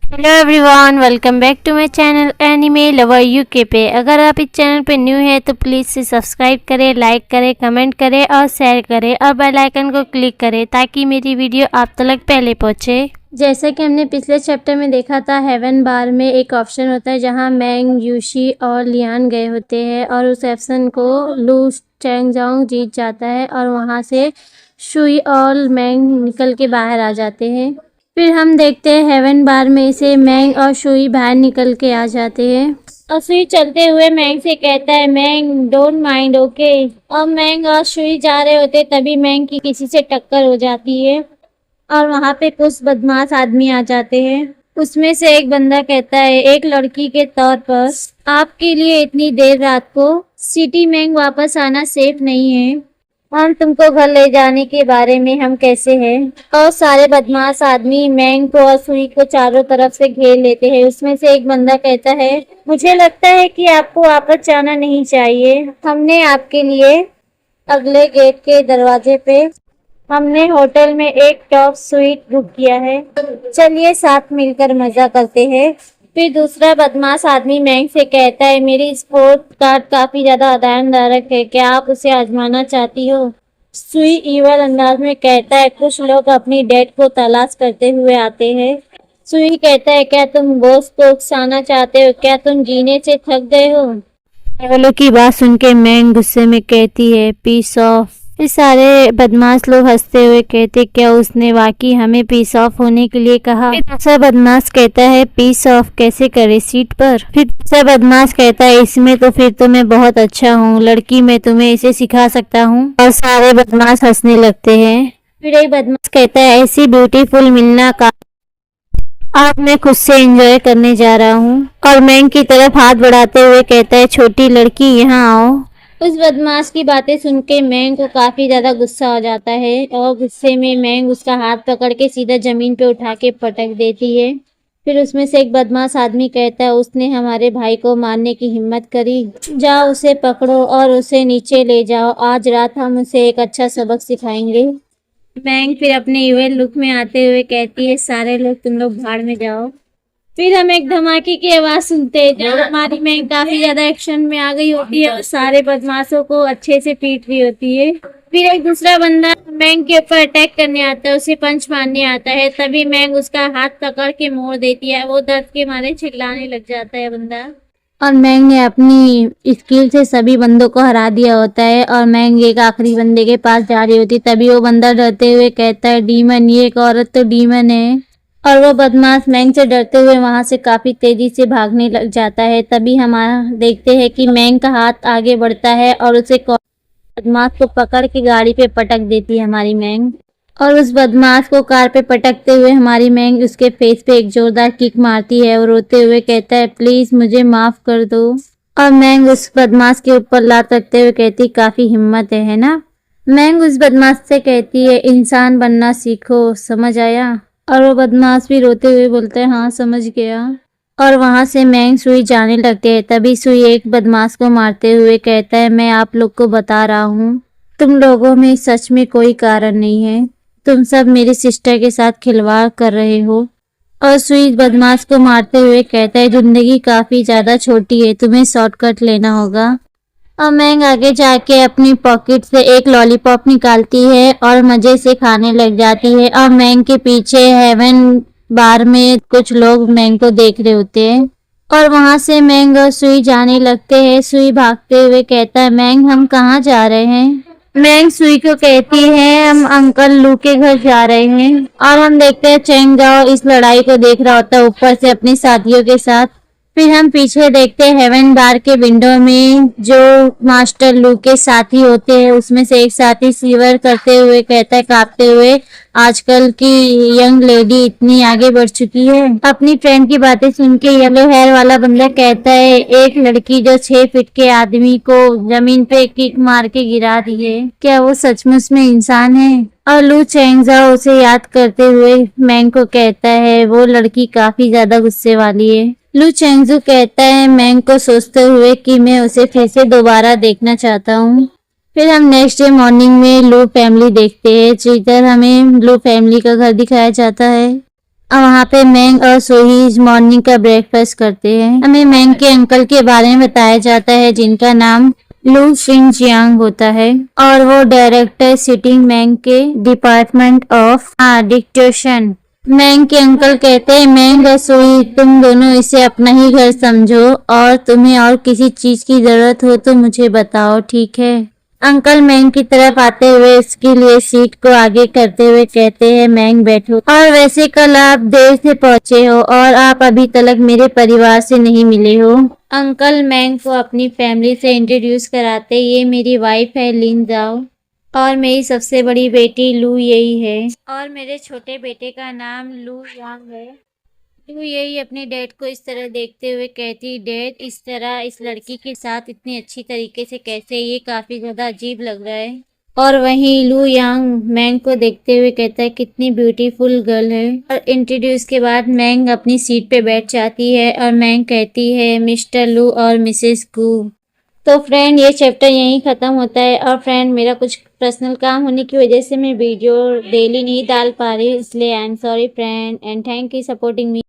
Hello everyone, welcome back to my channel anime lover UK पे। अगर आप इस चैनल पे न्यू है तो प्लीज़ से सब्सक्राइब करें, लाइक करें, कमेंट करें और शेयर करें और बेल आइकन को क्लिक करें ताकि मेरी वीडियो आप तक पहले पहुंचे। जैसा कि हमने पिछले चैप्टर में देखा था, हेवन बार में एक ऑप्शन होता है जहां मैंग, यूशी और लियान गए होते हैं और उस ऑप्शन को लू चैंगजांग जीत जाता है और वहां से शुई और मैंग निकल के बाहर आ जाते हैं। फिर हम देखते हैं हेवन बार में से मैंग और शुई बाहर निकल के आ जाते हैं और शुई चलते हुए मैंग से कहता है, मैंग डोंट माइंड, ओके। और मैंग और शुई जा रहे होते तभी मैंग की किसी से टक्कर हो जाती है और वहां पे कुछ बदमाश आदमी आ जाते हैं। उसमें से एक बंदा कहता है, एक लड़की के तौर पर आपके लिए इतनी देर रात को सिटी मैंग वापस आना सेफ नहीं है। हम तुमको घर ले जाने के बारे में हम कैसे हैं। और सारे बदमाश आदमी मैंग को और सुई को चारों तरफ से घेर लेते हैं। उसमें से एक बंदा कहता है, मुझे लगता है कि आपको वापस जाना नहीं चाहिए। हमने आपके लिए अगले गेट के दरवाजे पे हमने होटल में एक टॉप स्वीट बुक किया है। चलिए साथ मिलकर मजा करते हैं। फिर दूसरा बदमाश आदमी मैंग से कहता है, मेरी स्पोर्ट कार काफी ज्यादा आरामदायक है, क्या आप उसे आजमाना चाहती हो। सुई ईवल अंदाज में कहता है, कुछ लोग अपनी डेट को तलाश करते हुए आते हैं। सुई कहता है, क्या तुम बॉस को उकसाना चाहते हो, क्या तुम जीने से थक गए हो। वालों की बात सुन के मैंग गुस्से में कहती है, पीस ऑफ। फिर सारे बदमाश लोग हंसते हुए कहते, क्या उसने वाकई हमें पीस ऑफ होने के लिए कहा। फिर दूसरा बदमाश कहता है, पीस ऑफ कैसे करे सीट पर। फिर दूसरा बदमाश कहता है, इसमें तो फिर तो मैं बहुत अच्छा हूँ लड़की, मैं तुम्हें इसे सिखा सकता हूँ। और सारे बदमाश हंसने लगते हैं। फिर एक बदमाश कहता है, ऐसी ब्यूटीफुल मिलना का आज मैं खुद से एंजॉय करने जा रहा हूँ। और मैंग की तरफ हाथ बढ़ाते हुए कहता है, छोटी लड़की यहाँ आओ। उस बदमाश की बातें सुन के मैंग को काफी ज्यादा गुस्सा हो जाता है और गुस्से में मैंग उसका हाथ पकड़ के सीधा जमीन पे उठा के पटक देती है। फिर उसमें से एक बदमाश आदमी कहता है, उसने हमारे भाई को मारने की हिम्मत करी, जाओ उसे पकड़ो और उसे नीचे ले जाओ, आज रात हम उसे एक अच्छा सबक सिखाएंगे। मैंग फिर अपने यूएल लुक में आते हुए कहती है, सारे लोग तुम लोग भाड़ में जाओ। फिर हम एक धमाके की आवाज सुनते हैं जब हमारी मैंग काफी ज्यादा एक्शन में आ गई होती है और सारे बदमाशों को अच्छे से पीट रही होती है। फिर एक दूसरा बंदा मैंग के ऊपर अटैक करने आता है, उसे पंच मारने आता है। तभी मैंग उसका हाथ पकड़ के मोड़ देती है, वो दर्द के मारे चिल्लाने लग जाता है बंदा। और मैंग ने अपनी स्किल से सभी बंदों को हरा दिया होता है और मैंग एक आखिरी बंदे के पास जा रही होती, तभी वो बंदा डरते हुए कहता है, डीमन, ये एक औरत तो डीमन है। और वो बदमाश मैंग से डरते हुए वहां से काफी तेजी से भागने लग जाता है। तभी हम देखते हैं कि मैंग का हाथ आगे बढ़ता है और उसे बदमाश को पकड़ के गाड़ी पे पटक देती है हमारी मैंग। और उस बदमाश को कार पे पटकते हुए हमारी मैंग उसके फेस पे एक जोरदार किक मारती है और रोते हुए कहता है, प्लीज मुझे माफ कर दो। और मैंग उस बदमाश के ऊपर लात रखते हुए कहती, काफी हिम्मत है ना। मैंग उस बदमाश से कहती है, इंसान बनना सीखो, समझ आया। और वो बदमाश भी रोते हुए बोलते हैं, हाँ समझ गया। और वहां से मैंग सुई जाने लगते हैं। तभी सुई एक बदमाश को मारते हुए कहता है, मैं आप लोग को बता रहा हूँ, तुम लोगों में सच में कोई कारण नहीं है, तुम सब मेरी सिस्टर के साथ खिलवाड़ कर रहे हो। और सुई बदमाश को मारते हुए कहता है, जिंदगी काफी ज्यादा छोटी है, तुम्हें शॉर्टकट लेना होगा। और मैंग आगे जाके अपनी पॉकेट से एक लॉलीपॉप निकालती है और मजे से खाने लग जाती है। और मैंग के पीछे हेवन बार में कुछ लोग मैंग को देख रहे होते हैं और वहां से मैंग और सुई जाने लगते हैं। सुई भागते हुए कहता है, मैंग हम कहाँ जा रहे हैं। मैंग सुई को कहती है, हम अंकल लू के घर जा रहे हैं। और हम देखते हैं चेंग जाओ इस लड़ाई को देख रहा होता है ऊपर से अपनी साथियों के साथ। फिर हम पीछे देखते हैं हेवन बार के विंडो में जो मास्टर लू के साथी होते हैं, उसमें से एक साथी सीवर करते हुए कहता है कांपते हुए, आजकल की यंग लेडी इतनी आगे बढ़ चुकी है। अपनी फ्रेंड की बातें सुन के येलो हेयर वाला बंदा कहता है, एक लड़की जो 6 फीट के आदमी को जमीन पे किक मार के गिरा दी है, क्या वो सचमुच में इंसान है। और लू चेंगजाओ उसे याद करते हुए मैंग को कहता है, वो लड़की काफी ज्यादा गुस्से वाली है। लू चेंगजू कहता है मैंग को सोचते हुए कि मैं उसे फिर से दोबारा देखना चाहता हूँ। फिर हम नेक्स्ट डे मॉर्निंग में लू फैमिली देखते हैं, जिधर हमें लू फैमिली का घर दिखाया जाता है। और वहाँ पे मैंग और सोही मॉर्निंग का ब्रेकफास्ट करते हैं। हमें मैंग के अंकल के बारे में बताया जाता है जिनका नाम लू शिन जियांग होता है और वो डायरेक्टर सिटिंग मैंग के डिपार्टमेंट ऑफ डिक्टेशन। मैंग के अंकल कहते हैं मैंग और सोही तुम दोनों इसे अपना ही घर समझो और तुम्हें और किसी चीज की जरूरत हो तो मुझे बताओ, ठीक है। अंकल मैंग की तरफ आते हुए इसके लिए सीट को आगे करते हुए कहते हैं मैंग बैठो। और वैसे कल आप देर से पहुंचे हो और आप अभी तक मेरे परिवार से नहीं मिले हो। अंकल मैंग को अपनी फैमिली से इंट्रोड्यूस कराते, ये मेरी वाइफ है लिन जाओ और मेरी सबसे बड़ी बेटी लू यही है और मेरे छोटे बेटे का नाम लू यांग है। लू यही अपने डैड को इस तरह देखते हुए कहती, डैड इस तरह इस लड़की के साथ इतनी अच्छी तरीके से कैसे, ये काफी ज्यादा अजीब लग रहा है। और वहीं लू यांग मैंग को देखते हुए कहता है कितनी ब्यूटीफुल गर्ल है। और इंट्रोड्यूस के बाद मैंग अपनी सीट पे बैठ जाती है और मैंग कहती है मिस्टर लू और मिसेस गू। तो फ्रेंड ये चैप्टर यहीं ख़त्म होता है। और फ्रेंड मेरा कुछ पर्सनल काम होने की वजह से मैं वीडियो डेली नहीं डाल पा रही, इसलिए I am sorry friend and thank you supporting me.